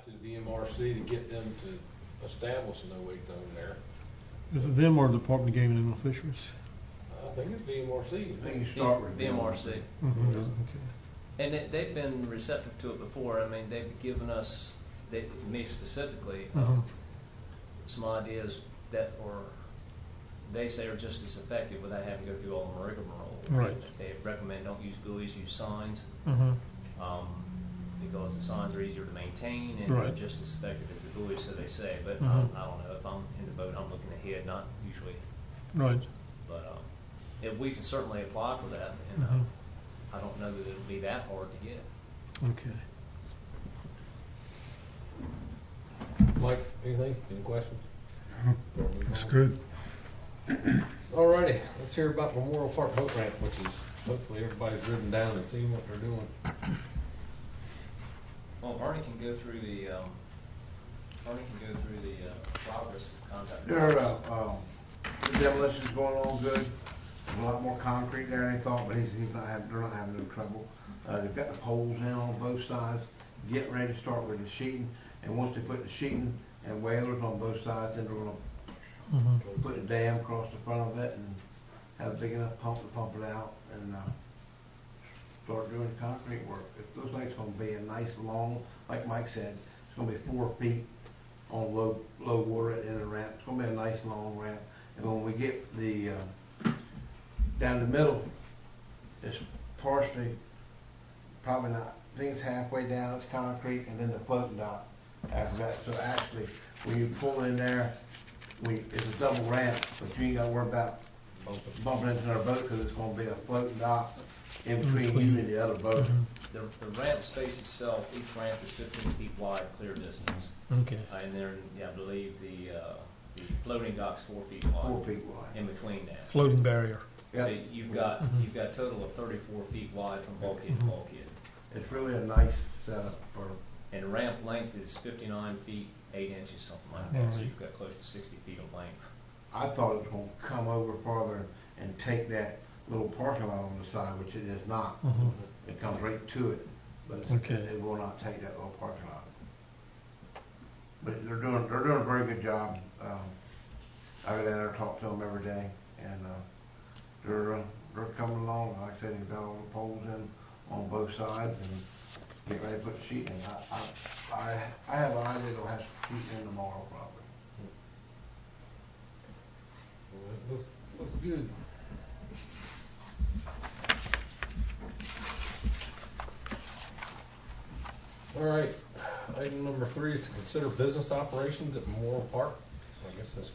to VMRC to get them to establish an OA zone there. Is it them or the Department of Game and Animal Fisheries? I think it's VMRC. I think you start with VMRC. Mm-hmm. Okay. And they've been receptive to it before. I mean, they've given us, me specifically, Mhm. some ideas that they say are just as effective without having to go through all the rigmarole. Right. They recommend don't use buoys, use signs, Mm-hmm. because the signs are easier to maintain and Right. they're just as effective as the buoys, so they say. But Mhm. I don't know, if I'm in the boat, I'm looking ahead, not usually. Right. But if we can certainly apply for that, and Mhm. I don't know that it'll be that hard to get. Okay. Mike, anything? Any questions? That's good. Alrighty, let's hear about Memorial Park Boat Ramp, which is hopefully everybody's driven down and seen what they're doing. Well, Bernie can go through the progress of contact. The demolition's going on good. There's a lot more concrete there than they thought, but they're not having no trouble. They've got the poles in on both sides, getting ready to start with the sheeting. And once they put the sheeting and whalers on both sides, then they're gonna Mm-hmm. put a dam across the front of it and have a big enough pump to pump it out and start doing concrete work. It looks like it's gonna be a nice long, like Mike said, it's gonna be 4 feet on low water in the ramp. It's gonna be a nice long ramp. And when we get the down the middle, it's partially, probably not, I think it's halfway down, it's concrete, and then the floating dock after that. So actually, when you pull in there, it's a double ramp, but you ain't gotta worry about bumping into our boat, because it's gonna be a floating dock in between you and the other boat. Mm-hmm. The ramp space itself, each ramp is 15 feet wide, clear distance. Okay. And then, I believe the floating dock's 4 feet 4 wide feet wide. in between that. Floating barrier. So Yeah, you've got a total of 34 feet wide from bulkhead to Mhm. bulkhead. it's really a nice setup for, And the ramp length is 59 feet, 8 inches, something like that. So Right. you've got close to 60 feet of length. I thought it was gonna come over farther and take that little parking lot on the side, which it is not. Mm-hmm. It comes right to it, but Okay. it will not take that little parking lot. But they're doing a very good job. I go down there and talk to them every day, and they're coming along. Like I said, they've got all the poles in on both sides and get ready to put the sheet in. I have an idea they'll have sheet in tomorrow probably. Well, it looks good. All right, item number 3 is to consider business operations at Memorial Park. I guess that's,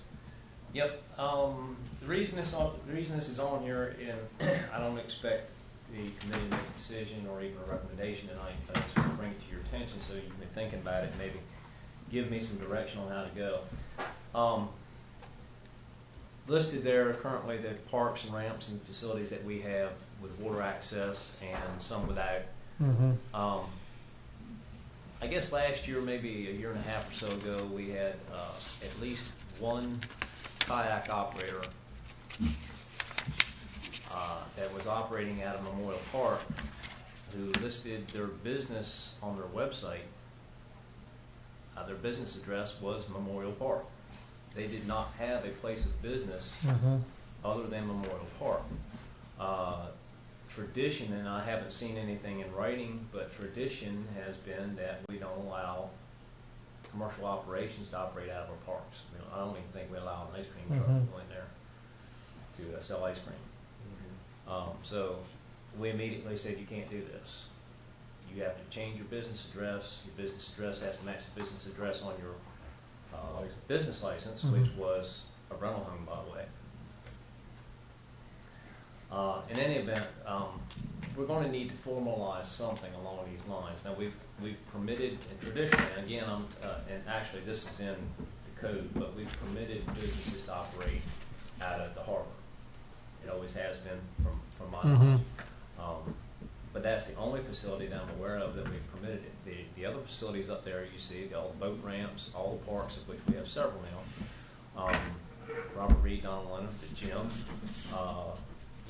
Yep. The reason this is on here, and I don't expect the committee to make a decision or even a recommendation tonight, but I just want to bring it to your attention so you've been thinking about it and maybe give me some direction on how to go. Listed there are currently the parks and ramps and facilities that we have with water access and some without. Mm-hmm. I guess last year, maybe a year and a half or so ago, we had at least one kayak operator that was operating out of Memorial Park who listed their business on their website. Their business address was Memorial Park. They did not have a place of business Mm-hmm. other than Memorial Park. Tradition, and I haven't seen anything in writing, but tradition has been that we don't allow commercial operations to operate out of our parks. I don't even think we allow an ice cream truck to go in there to sell ice cream. So we immediately said, you can't do this. You have to change your business address. Your business address has to match the business address on your business license, which was a rental home, by the way. In any event, we're going to need to formalize something along these lines. Now, we've permitted, and traditionally, and again, and actually this is in the code, but we've permitted businesses to operate out of the harbor. It always has been from my knowledge. But that's the only facility that I'm aware of that we've permitted it. The other facilities up there, you see, all the boat ramps, all the parks, of which we have several now. Robert Reed, Donald Leonard, the gym,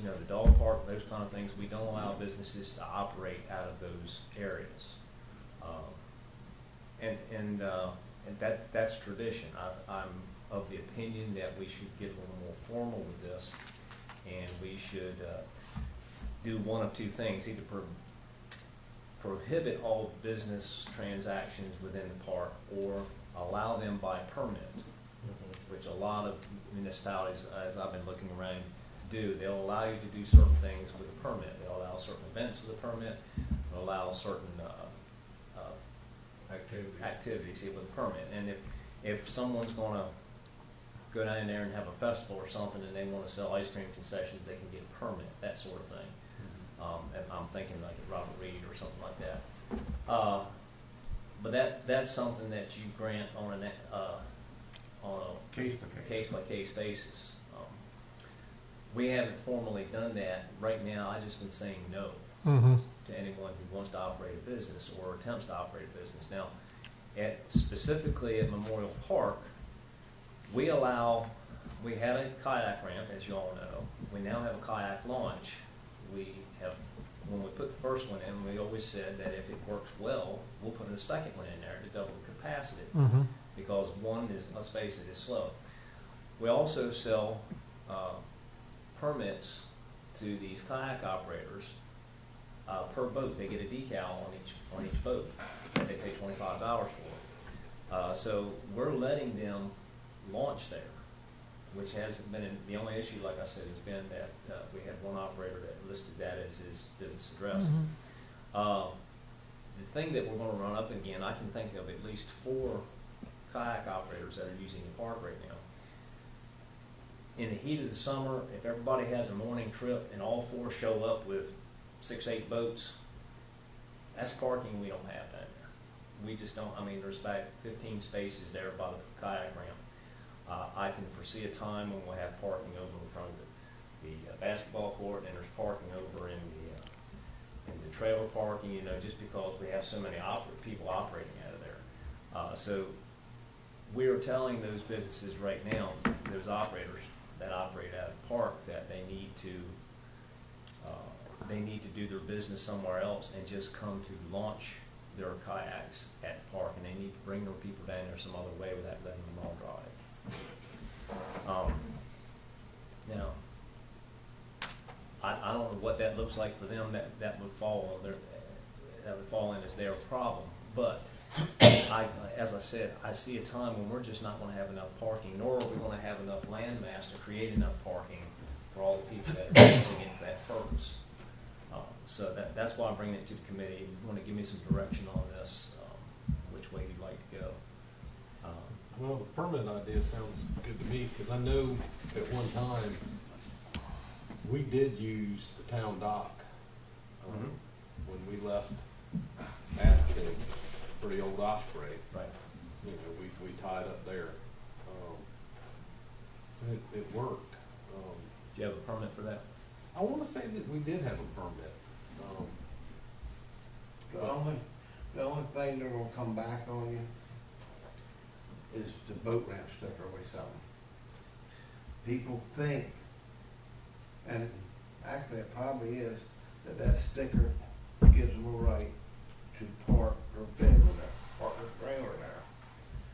the dog park, those kind of things. We don't allow businesses to operate out of those areas. And and that's tradition. I'm of the opinion that we should get a little more formal with this, and we should do one of two things: either prohibit all business transactions within the park, or allow them by permit, which a lot of municipalities, as I've been looking around, do. They'll allow you to do certain things with a permit. They'll allow certain events with a permit. They'll allow certain activities with a permit. And if someone's going to go down there and have a festival or something, and they want to sell ice cream concessions, they can get a permit, that sort of thing. And I'm thinking like at Robert Reed or something like that. But that's something that you grant on a case-by-case basis. We haven't formally done that. Right now, I've just been saying no to anyone who wants to operate a business or attempts to operate a business. Now, specifically at Memorial Park, we had a kayak ramp, as you all know. We now have a kayak launch. When we put the first one in, we always said that if it works well, we'll put a second one in there to double the capacity, because one is, let's face it, is slow. We also sell permits to these kayak operators per boat. They get a decal on each boat that they pay $25 for. So we're letting them launch there, which hasn't been the only issue, like I said, has been that we had one operator that listed that as his business address. The thing that we're going to run up again, I can think of at least 4 kayak operators that are using the park right now. In the heat of the summer, if everybody has a morning trip and all 4 show up with 6-8 boats, that's parking we don't have down there. We just don't. I mean, there's about 15 spaces there by the kayak ramp. I can foresee a time when we'll have parking over in front of the basketball court, and there's parking over in the trailer parking, just because we have so many people operating out of there. So we're telling those businesses right now, those operators that operate out of the park, that they need to do their business somewhere else and just come to launch their kayaks at the park, and they need to bring their people down there some other way without letting them all drive. Now, I don't know what that looks like for them. That would fall in as their problem. But as I said, I see a time when we're just not going to have enough parking, nor are we going to have enough land mass to create enough parking for all the people that are using it for that purpose. So that's why I'm bringing it to the committee. You want to give me some direction on this, which way you'd like to go. Well, the permit idea sounds good to me, because I know at one time, we did use the town dock when we left Aspen for the old Osprey. Right. We tied up there. It worked. Do you have a permit for that? I want to say that we did have a permit. The only thing they're gonna come back on you is the boat ramp sticker we sell them. People think, and actually it probably is, that sticker gives them a right to park their vehicle there, park their trailer there.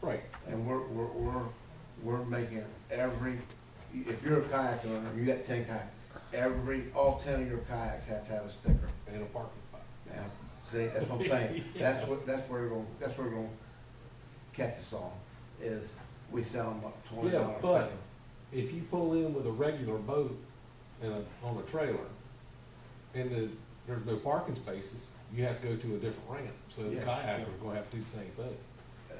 Right. And we're making if you're a kayak owner, you got 10 kayaks, all 10 of your kayaks have to have a sticker. And a parking spot. Yeah, see, that's what I'm saying. That's where we're gonna catch us on, is we sell them up $20. Yeah, but if you pull in with a regular boat on a trailer, and there's no parking spaces, you have to go to a different ramp. So the kayaker's gonna have to do the same thing.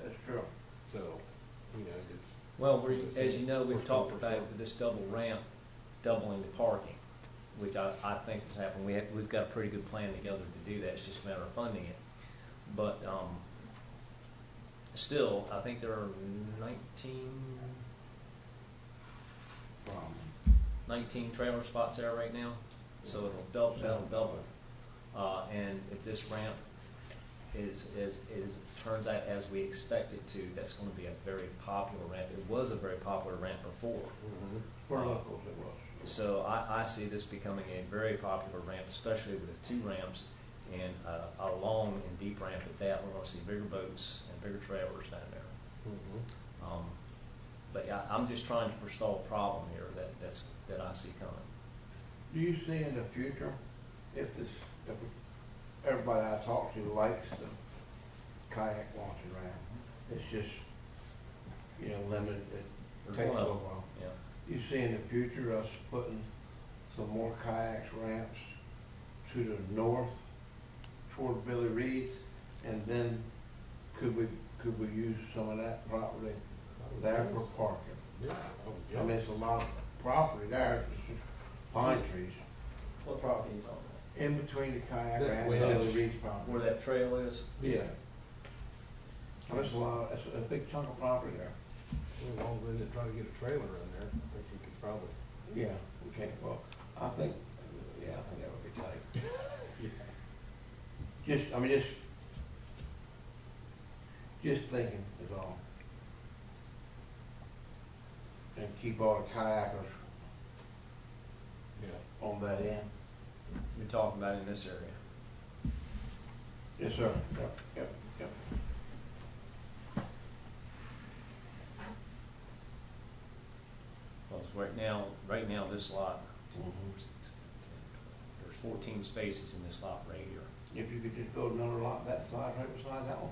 That's true. So, it's. Well, as you know, we've talked about this double ramp, doubling the parking, which I think is happening. We've got a pretty good plan together to do that. It's just a matter of funding it. But still, I think there are 19 trailer spots there right now. So it'll double. And if this ramp turns out as we expect it to, that's going to be a very popular ramp. It was a very popular ramp before. For locals it was. So I see this becoming a very popular ramp, especially with 2 ramps. and a long and deep ramp at that. We're gonna see bigger boats and bigger trailers down there. But yeah, I'm just trying to forestall a problem here that I see coming. Do you see in the future, if everybody I talk to likes the kayak launching ramp, it's just, limited, it takes a little while. Yeah. You see in the future us putting some more kayaks ramps to the north toward Billy Reed's, and then could we use some of that property there for parking? Yeah. I mean, it's a lot of property there, it's just pine trees, What property are you talking about? in between the kayak That ramp way and up. Billy Reed's property. Where that trail is? Yeah. That's that's a big chunk of property there. As long as they didn't try to get a trailer in there, I think you could probably. Yeah, okay, well, I think that would be tight. Just thinking is all. And keep all the kayakers Yeah. on that end. You're talking about in this area. Yes, sir. Yep. Because right now, this lot, there's 14 spaces in this lot right here, If you could just build another lot that side, right beside that one.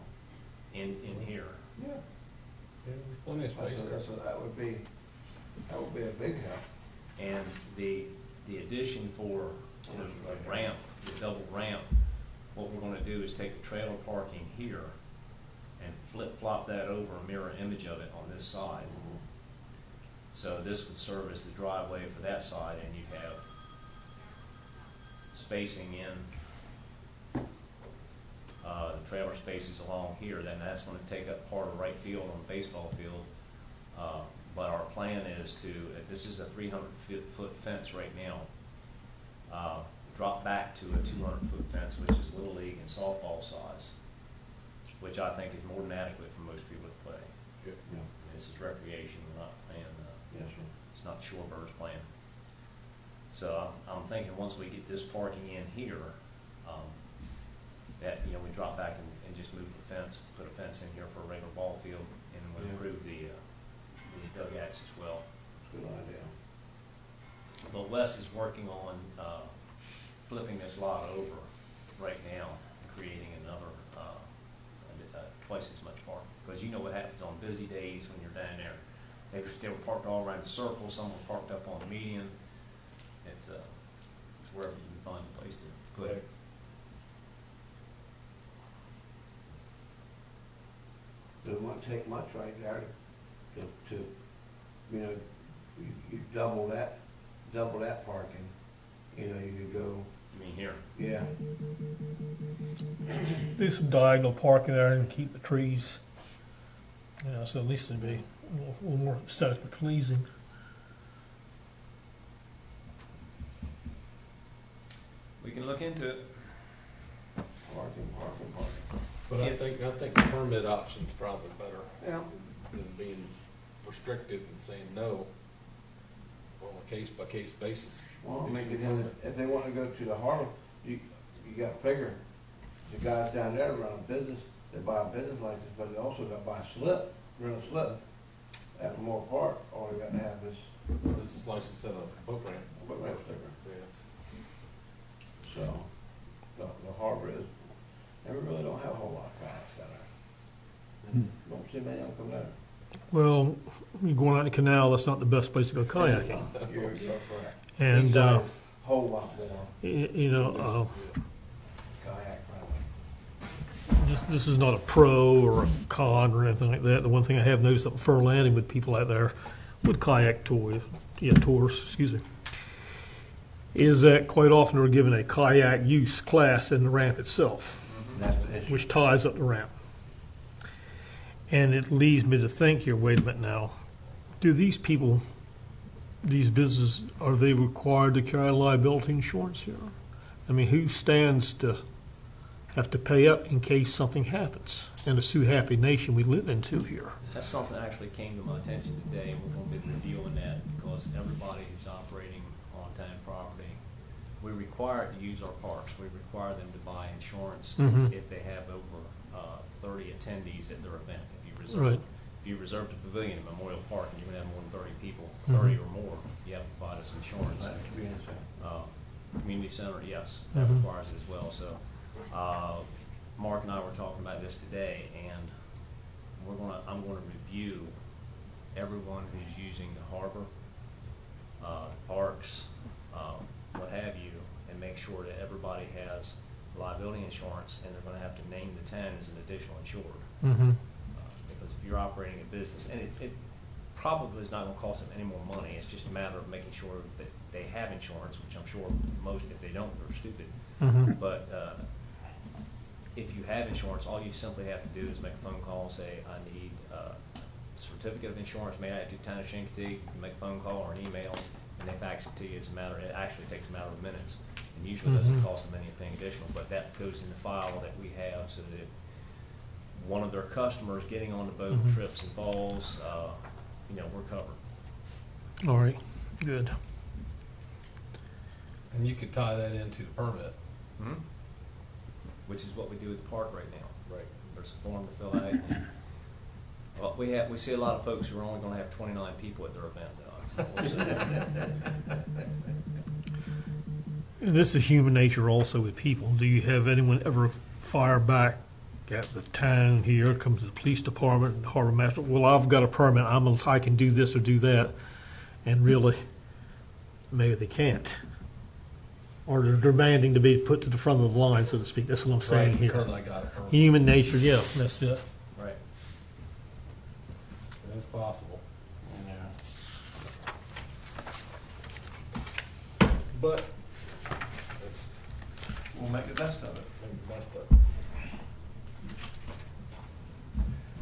in here. Yeah. Plenty of space there. That would be a big help. And the addition for the ramp, the double ramp, what we're gonna do is take the trailer parking here and flip-flop that over, a mirror image of it on this side. So this would serve as the driveway for that side, and you'd have spacing in the trailer spaces along here. Then that's gonna take up part of right field on the baseball field. But our plan is to, if this is a 300-foot fence right now, drop back to a 200-foot fence, which is Little League and softball size, which I think is more than adequate for most people to play. Yeah. This is recreation, we're not playing, Yes, sir. it's not shorebirds playing. So I'm thinking once we get this parking in here, that, we drop back and just move the fence, put a fence in here for a regular ball field, and we'll Yeah. improve the dugouts as well. Good idea. But Wes is working on flipping this lot over right now, creating another twice as much parking. Because you know what happens on busy days when you're down there. They were parked all around the circle, some were parked up on the median. It's wherever you can find a place to put it. It won't take much right there to you double that parking. You could go, I mean, here. yeah, Do some diagonal parking there and keep the trees. So at least it'd be a little more aesthetically pleasing. We can look into it. parking. But I think the permit option's probably better Yeah. than being restricted and saying no on a case-by-case basis. Well, maybe then if they want to go to the harbor, you got to figure the guys down there run a business, they buy a business license, but they also got to buy a slip, run a slip at Memorial Park. All they got to have is Business license and a boat ramp. a boat ramp sticker. Yeah. So the harbor is, and we really don't have a whole lot of kayaks down there. Don't see many of them come down. Well, you're going out the canal, that's not the best place to go kayaking. You're correct. And, East side, whole lot more kayak friendly. this is not a pro or a con or anything like that. The one thing I have noticed up at Fur Landing with people out there with kayak tours, is that quite often we're given a kayak use class in the ramp itself, That's the issue. which ties up the ramp. And it leads me to think here, wait a minute now, do these people, these businesses, are they required to carry liability insurance here? I mean, who stands to have to pay up in case something happens in the Sue Happy Nation we live into here? That's something that actually came to my attention today. We're going to be reviewing that because everybody who's operating on town property, we require to use our parks. We require them to buy insurance Mhm. if they have over 30 attendees at their event. Right. If you reserve the pavilion at Memorial Park and you're going to have more than 30 people, Mhm. 30 or more, you have to provide us insurance. That community center. Community center, yes, that Mhm. requires it as well. So, Mark and I were talking about this today, and I'm gonna review everyone who's using the harbor, parks, what have you, and make sure that everybody has liability insurance, and they're gonna have to name the town as an additional insured. Mm-hmm. Because if you're operating a business, and it probably is not gonna cost them any more money, it's just a matter of making sure that they have insurance, which I'm sure most, if they don't, they're stupid. Mm-hmm. But if you have insurance, all you simply have to do is make a phone call and say, I need a certificate of insurance, may I have to town of Chincoteague, you can make a phone call or an email, and they fax it to you. It actually takes a matter of minutes, and usually doesn't Mhm. cost them anything additional, but that goes in the file that we have, so that if one of their customers getting on the boat Mhm. trips and falls, we're covered. All right, good. And you could tie that into the permit. Which is what we do at the park right now. Right. There's a form to fill out. Well, we see a lot of folks who are only gonna have 29 people at their event. This is human nature also with people. Do you have anyone ever fire back at the town here, comes to the police department, and harbor master, well, I've got a permit, I can do this or do that, and really, maybe they can't. Or they're demanding to be put to the front of the line, so to speak. That's what I'm saying Right, here. because I got a permit. Human nature, yeah, that's it. Right. That's possible. Yeah. But let's We'll make the best of it. make the best of it.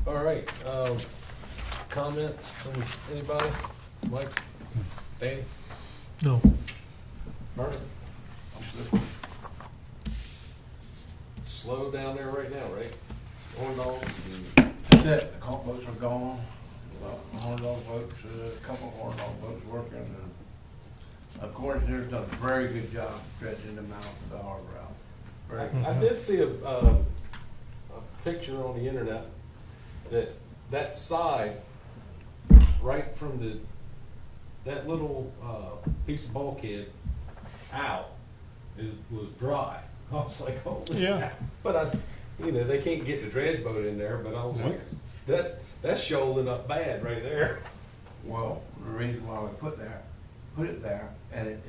All right, comments from anybody? Mike? Danny? No. Vernon? Slow down there right now, right? Horn dogs and That's it, the conch boats are gone, horn dog boats, a couple of horn dog boats working, and of course, they've done a very good job dredging them out of the harbor out. Very good. I did see a picture on the internet that side, right from that little piece of bulkhead out was dry. I was like, oh Yeah. But they can't get the dredge boat in there. But I was like, that's shoaling up bad right there. Well, the reason why we put it there, and it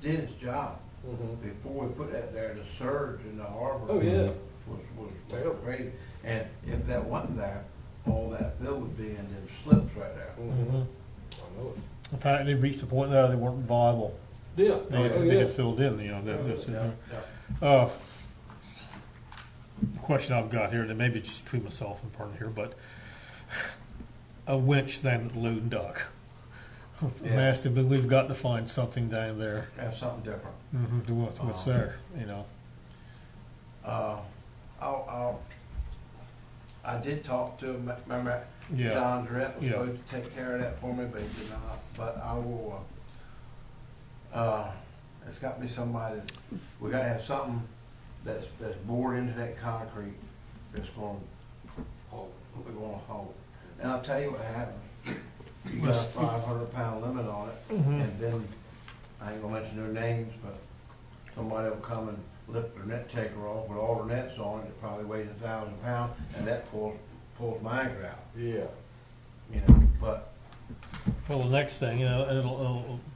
did its job. Mm-hmm. Before we put that there, the surge in the harbor. Oh, yeah. Was Terrible. crazy. And if that wasn't there, all that fill would be in them slips right there. Mm-hmm. I know it. In fact, they reached a point there they weren't viable. Yeah. They get filled in, that's it. Yeah. The question I've got here, and maybe it's just between myself and Vernon here, but a winch then load dock. Yeah. Master, but we've got to find something down there. Have something different. To what's there, I did talk to him, remember, Yeah. John Drett was Yeah. supposed to take care of that for me, but he did not. But I will, it's got to be somebody, we got to have something that's bored into that concrete that's going to hold. And I'll tell you what happened. You got a 500-pound limit on it, and then, I ain't gonna mention their names, but somebody will come and lift their net taker off with all their nets on it, it probably weighs 1,000 pounds, and that pulls my anchor out, Yeah. but, Well, the next thing,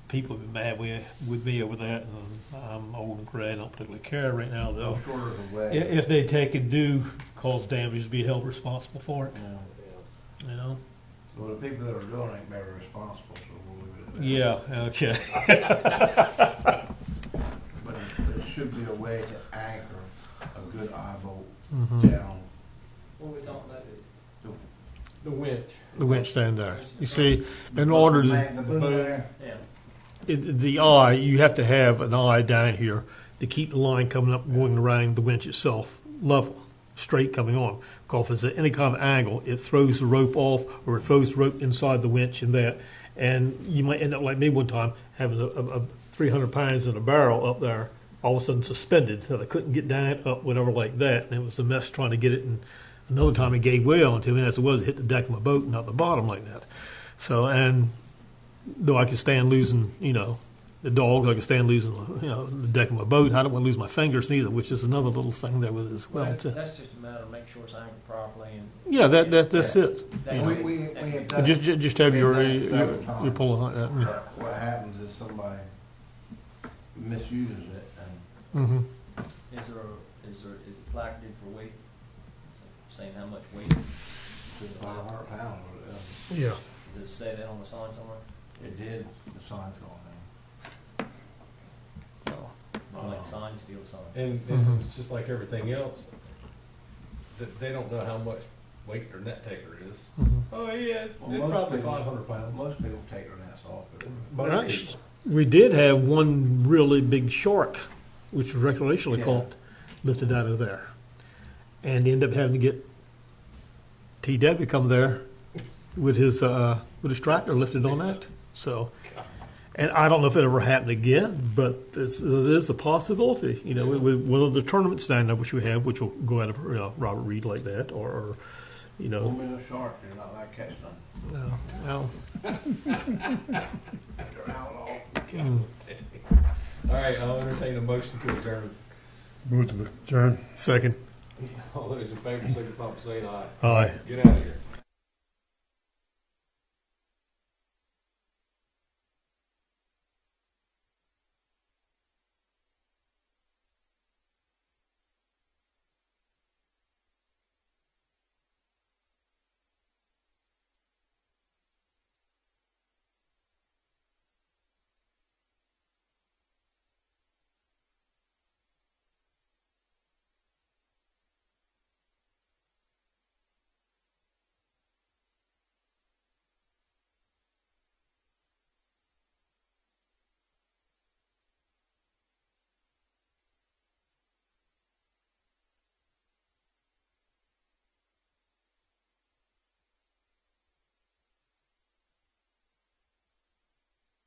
people will be mad with me over that, and I'm old and gray, I don't particularly care right now, though. no shorter of a way. If they take and do cause damage, be held responsible for it, So the people that are doing it ain't very responsible, so we'll leave it at that. Yeah, okay. But there should be a way to anchor a good eye bolt Mhm. down. What we talking about? The winch. The winch stand there. You see, in order to, The boom there. Yeah. the eye, you have to have an eye down here to keep the line coming up, going around the winch itself level, straight coming on. Because if there's any kind of angle, it throws the rope off, or it throws the rope inside the winch and that. And you might end up like me one time, having a 300 pounds in a barrel up there, all of a sudden suspended, so they couldn't get down, up, whatever like that, and it was a mess trying to get it. And another time it gave way onto me, and as it was, it hit the deck of my boat, not the bottom like that. So, and though I could stand losing, the dogs, I could stand losing, the deck of my boat. I don't want to lose my fingers neither, which is another little thing there with it as well. Too. That's just a matter of making sure it's anchored properly and. Yeah, that's it. That- We have done. Just have we've your done it several times. your pull on that. What happens is somebody misuses it and Mm-hmm. Is it placarded for weight? Saying how much weight? it's about 100 pounds. Yeah. Does it say that on the sign somewhere? It did, the sign's going Like signs, steel sign. And Mhm. it's just like everything else, that they don't know how much weight their net taker is. Mm-hmm. Oh, yeah, Well, it's most probably people- 500 down. pounds. Most people take their nets off. Most Right. people. We did have one really big shark, which was recreationally Yeah. caught, lifted out of there. And ended up having to get TW come there with his tractor lifted on that. So, and I don't know if it ever happened again, but it is a possibility. With whether the tournament stand up, which we have, which will go out of Robert Reed like that, or Don't be no shark, you're not like catching them. well, They're out all. All right, I'll entertain a motion to adjourn. Move to adjourn. second. All those in favor, signify by saying aye. Aye. Get out of here.